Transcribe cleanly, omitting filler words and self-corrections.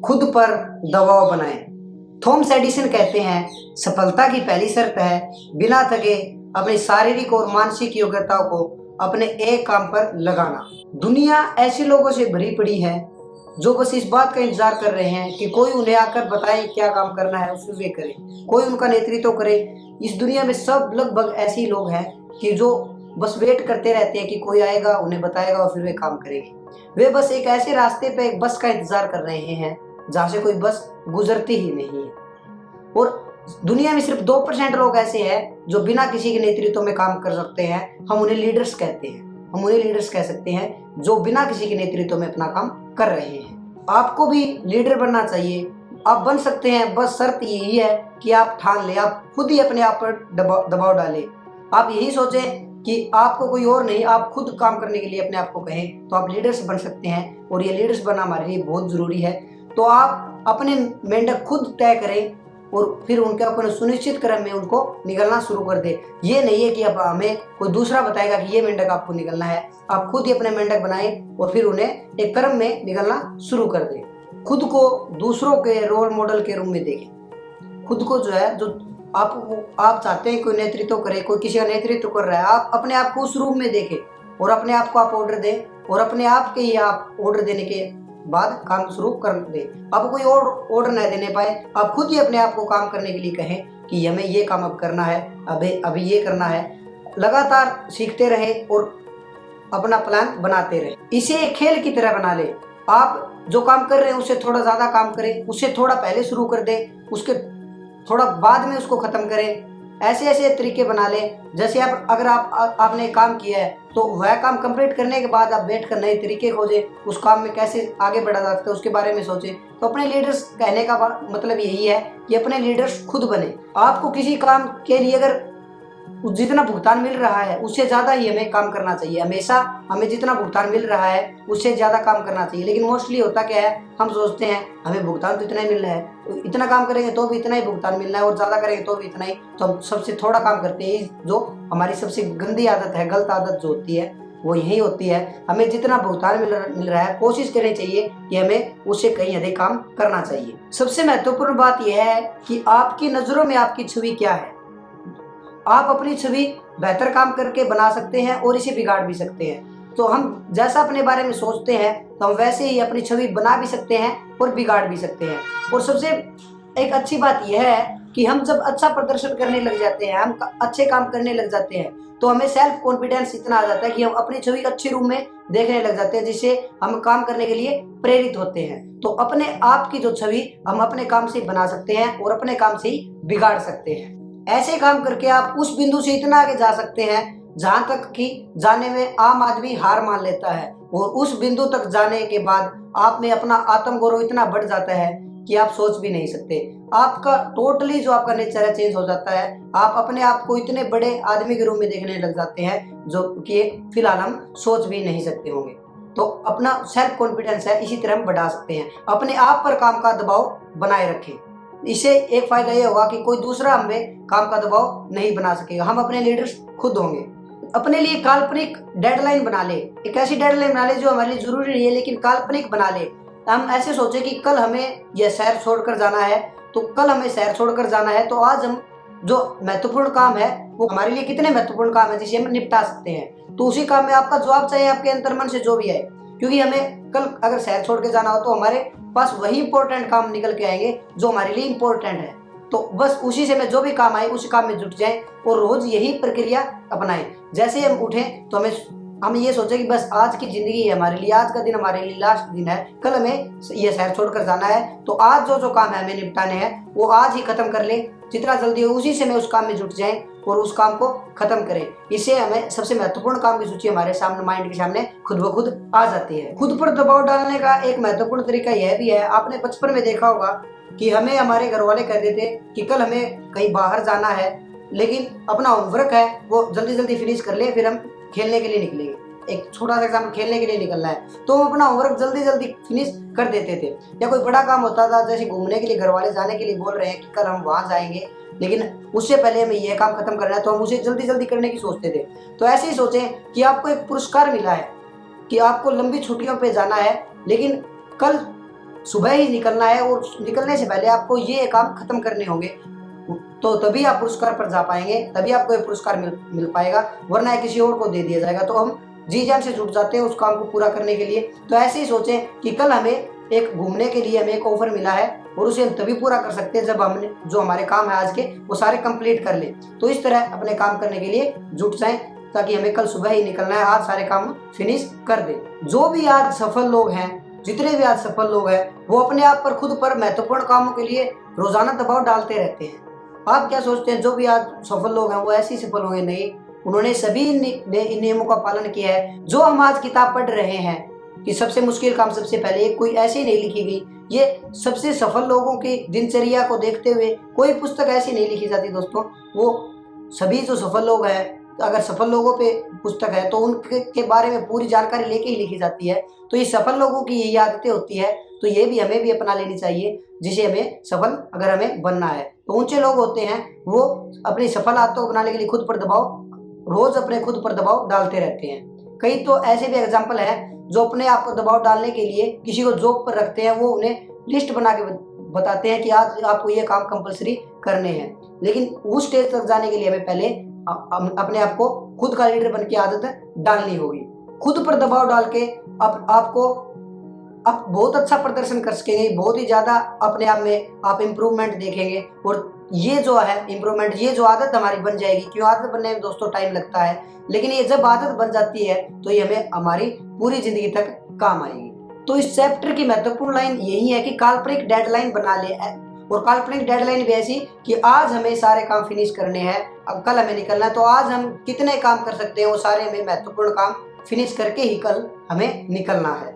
खुद पर दबाव बनाएं। थॉमस एडिसन कहते हैं, सफलता की पहली शर्त है बिना थके अपनी शारीरिक और मानसिक योग्यताओं को अपने एक काम पर लगाना। दुनिया ऐसे लोगों से भरी पड़ी है जो बस इस बात का इंतजार कर रहे हैं कि कोई उन्हें आकर बताए क्या काम करना है, उसमें वे करें, कोई उनका नेतृत्व करे। इस दुनिया में सब लगभग ऐसे ही लोग हैं कि जो बस वेट करते रहते हैं कि कोई आएगा, उन्हें बताएगा और फिर वे काम करेंगे। वे बस एक ऐसे रास्ते पे एक बस का इंतजार कर रहे हैं जहाँ से कोई बस गुजरती ही नहीं है। और दुनिया में सिर्फ 2% लोग ऐसे हैं जो बिना किसी के नेतृत्व में काम कर सकते हैं। हम उन्हें लीडर्स कहते हैं, हम उन्हें लीडर्स कह सकते हैं जो बिना किसी के नेतृत्व में अपना काम कर रहे हैं। आपको भी लीडर बनना चाहिए, आप बन सकते हैं, बस शर्त यही है कि आप ठान लें, आप खुद ही अपने आप पर दबाव डालें। आप यही सोचें कि आपको कोई और नहीं, आप खुद काम करने के लिए अपने आप को कहें, तो आप लीडर्स बन सकते हैं। और ये लीडर्स बनना हमारे लिए बहुत ज़रूरी है। तो आप अपने मेंढक खुद तय करें और फिर उनके अपने सुनिश्चित क्रम में उनको निकलना शुरू कर दे। ये नहीं है कि अब हमें कोई दूसरा बताएगा कि ये मेंढक आपको निकलना है। आप खुद ही अपने मेंढक बनाएं और फिर उन्हें एक क्रम में निकलना शुरू कर दें। खुद को दूसरों के रोल मॉडल के रूप में देखें। खुद को जो है, जो आप चाहते हैं कोई नेतृत्व करे, कोई किसी का नेतृत्व कर रहा है, आप अपने आप को उस रूप में देखें और अपने आप को आप ऑर्डर दें और अपने आप के ही आप ऑर्डर देने के बाद काम शुरू कर दे। आप कोई और ऑर्डर न देने पाए, आप खुद ही अपने आप को काम करने के लिए कहें कि हमें ये काम अब करना है, अभी ये करना है। लगातार सीखते रहे और अपना प्लान बनाते रहे। इसे एक खेल की तरह बना ले। आप जो काम कर रहे हैं उससे थोड़ा ज़्यादा काम करें, उससे थोड़ा पहले शुरू कर दें, उसके थोड़ा बाद में उसको ख़त्म करें। ऐसे ऐसे तरीके बना लें। जैसे अगर आपने काम किया है तो वह काम कंप्लीट करने के बाद आप बैठकर नए तरीके खोजें, उस काम में कैसे आगे बढ़ा जा सकता है उसके बारे में सोचें। तो अपने लीडर्स कहने का मतलब यही है कि अपने लीडर्स खुद बने। आपको किसी काम के लिए अगर जितना भुगतान मिल रहा है उससे ज़्यादा ही हमें काम करना चाहिए। हमेशा हमें जितना भुगतान मिल रहा है उससे ज़्यादा काम करना चाहिए। लेकिन मोस्टली होता क्या है, हम सोचते हैं हमें भुगतान तो इतना ही मिल रहा है, तो इतना काम करेंगे तो भी इतना ही भुगतान मिलना है और ज़्यादा करेंगे तो भी इतना ही। तो हम सबसे थोड़ा काम करते हैं, जो हमारी सबसे गंदी आदत है, गलत आदत जो होती है वो यही होती है। हमें जितना भुगतान मिल रहा है कोशिश करनी चाहिए कि हमें उससे कहीं अधिक काम करना चाहिए। सबसे महत्वपूर्ण बात यह है कि आपकी नज़रों में आपकी छवि क्या है। आप अपनी छवि बेहतर काम करके बना सकते हैं और इसे बिगाड़ भी सकते हैं। तो हम जैसा अपने बारे में सोचते हैं तो हम वैसे ही अपनी छवि बना भी सकते हैं और बिगाड़ भी सकते हैं। और सबसे एक अच्छी बात यह है कि हम जब अच्छा प्रदर्शन करने लग जाते हैं, हम अच्छे काम करने लग जाते हैं, तो हमें सेल्फ कॉन्फिडेंस इतना आ जाता है कि हम अपनी छवि अच्छे रूप में देखने लग जाते हैं, जिससे हम काम करने के लिए प्रेरित होते हैं। तो अपने आप की जो छवि हम अपने काम से बना सकते हैं और अपने काम से ही बिगाड़ सकते हैं। ऐसे काम करके आप उस बिंदु से इतना आगे जा सकते हैं जहां तक कि जाने में आम आदमी हार मान लेता है, और उस बिंदु तक जाने के बाद आप में अपना आत्मगौरव इतना बढ़ जाता है कि आप सोच भी नहीं सकते। आपका टोटली जो आपका नेचर है चेंज हो जाता है। आप अपने आप को इतने बड़े आदमी के रूप में देखने लग जाते हैं जो कि फिलहाल हम सोच भी नहीं सकते होंगे। तो अपना सेल्फ कॉन्फिडेंस है इसी तरह हम बढ़ा सकते हैं। अपने आप पर काम का दबाव बनाए रखें। इससे एक फायदा यह होगा कि कोई दूसरा हमें काम का दबाव नहीं बना सकेगा, हम अपने लीडर्स खुद होंगे। अपने लिए काल्पनिक डेडलाइन बना ले। एक ऐसी डेडलाइन बना ले जो हमारे लिए जरूरी नहीं है लेकिन काल्पनिक बना ले। हम ऐसे सोचे कि कल हमें यह शहर छोड़कर जाना है, तो कल हमें शहर छोड़कर जाना है, तो आज हम जो महत्वपूर्ण काम है वो हमारे लिए कितने महत्वपूर्ण काम है जिसे हम निपटा सकते हैं, तो उसी काम में आपका जवाब चाहिए आपके अंतर मन से जो भी है। क्योंकि हमें कल अगर शहर छोड़ के जाना हो तो हमारे पास वही इंपॉर्टेंट काम निकल के आएंगे जो हमारे लिए इंपॉर्टेंट है। तो बस उसी से में जो भी काम आए उस काम में जुट जाएं और रोज यही प्रक्रिया अपनाएं। जैसे हम उठें तो हम ये सोचें कि बस आज की जिंदगी है हमारे लिए, आज का दिन हमारे लिए लास्ट दिन है, कल हमें ये शहर छोड़कर जाना है, तो आज जो काम है हमें निपटाने हैं वो आज ही खत्म कर ले। जितना जल्दी हो उसी से में उस काम में जुट जाएं और उस काम को खत्म करें। इससे हमें सबसे महत्वपूर्ण काम की सूची हमारे सामने, माइंड के सामने खुद ब खुद आ जाती है। खुद पर दबाव डालने का एक महत्वपूर्ण तरीका यह भी है, आपने बचपन में देखा होगा कि हमें हमारे घर वाले कहते थे कि कल हमें कहीं बाहर जाना है, लेकिन अपना होमवर्क है वो जल्दी जल्दी फिनिश कर ले, फिर हम खेलने के लिए निकलेंगे। एक छोटा सा एग्जाम्पल, खेलने के लिए निकलना है तो हम अपना होमवर्क जल्दी जल्दी फिनिश कर देते थे। या कोई बड़ा काम होता था, जैसे घूमने के लिए घर वाले जाने के लिए बोल रहे हैं कि कल हम वहाँ जाएंगे, लेकिन उससे पहले हमें यह काम खत्म करना है, तो हम उसे जल्दी जल्दी करने की सोचते थे। तो ऐसे ही सोचें कि आपको एक पुरस्कार मिला है कि आपको लंबी छुट्टियों पे जाना है, लेकिन कल सुबह ही निकलना है और निकलने से पहले आपको ये काम खत्म करने होंगे, तो तभी आप पुरस्कार पर जा पाएंगे, तभी आपको ये पुरस्कार मिल पाएगा, वरना किसी और को दे दिया जाएगा। तो हम जी जान से जुट जाते हैं उस काम को पूरा करने के लिए। तो ऐसे ही सोचें कि कल हमें एक घूमने के लिए हमें एक ऑफर मिला है और उसे हम तभी पूरा कर सकते हैं जब हमने जो हमारे काम है आज के वो सारे कंप्लीट कर ले। तो इस तरह अपने काम करने के लिए जुट जाएं ताकि हमें कल सुबह ही निकलना है, आज सारे काम फिनिश कर दें। जो भी आज सफल लोग हैं, जितने भी आज सफल लोग हैं, वो अपने आप पर खुद पर महत्वपूर्ण कामों के लिए रोजाना दबाव डालते रहते हैं। आप क्या सोचते हैं जो भी आज सफल लोग हैं वो ऐसे ही सफल होंगे? नहीं, उन्होंने सभी इन नियमों का पालन किया है। जो हम आज किताब पढ़ रहे हैं कि सबसे मुश्किल काम सबसे पहले, कोई ऐसी नहीं लिखी गई। ये सबसे सफल लोगों की दिनचर्या को देखते हुए कोई पुस्तक ऐसी नहीं लिखी जाती दोस्तों। वो सभी जो सफल लोग हैं, अगर सफल लोगों पे पुस्तक है तो उनके बारे में पूरी जानकारी लेके ही लिखी जाती है। तो ये सफल लोगों की यही आदतें होती है, तो ये भी हमें भी अपना लेनी चाहिए जिसे हमें सफल अगर हमें बनना है। तो ऊंचे लोग होते हैं वो अपनी सफल आदतों को बनाने के लिए खुद पर दबाव, रोज अपने खुद पर दबाव डालते रहते हैं। कई तो ऐसे भी एग्जाम्पल हैं जो अपने आप को दबाव डालने के लिए किसी को जॉब पर रखते हैं, वो उन्हें लिस्ट बना के बताते हैं कि आज आपको ये काम कंपलसरी करने हैं। लेकिन उस स्टेज तक जाने के लिए हमें पहले अपने आप को खुद का लीडर बन के आदत डालनी होगी। खुद पर दबाव डाल के आपको आप बहुत अच्छा प्रदर्शन कर सकेंगे, बहुत ही ज्यादा अपने आप में आप इम्प्रूवमेंट देखेंगे। और ये जो है इम्प्रूवमेंट, ये जो आदत हमारी बन जाएगी, क्यों आदत बनने में दोस्तों टाइम लगता है, लेकिन ये जब आदत बन जाती है तो ये हमें हमारी पूरी जिंदगी तक काम आएगी। तो इस चैप्टर की महत्वपूर्ण लाइन यही है कि काल्पनिक डेडलाइन बना ले, और काल्पनिक डेडलाइन भी ऐसी कि आज हमें सारे काम फिनिश करने हैं, अब कल हमें निकलना है, तो आज हम कितने काम कर सकते हैं वो सारे हमें महत्वपूर्ण काम फिनिश करके ही कल हमें निकलना है।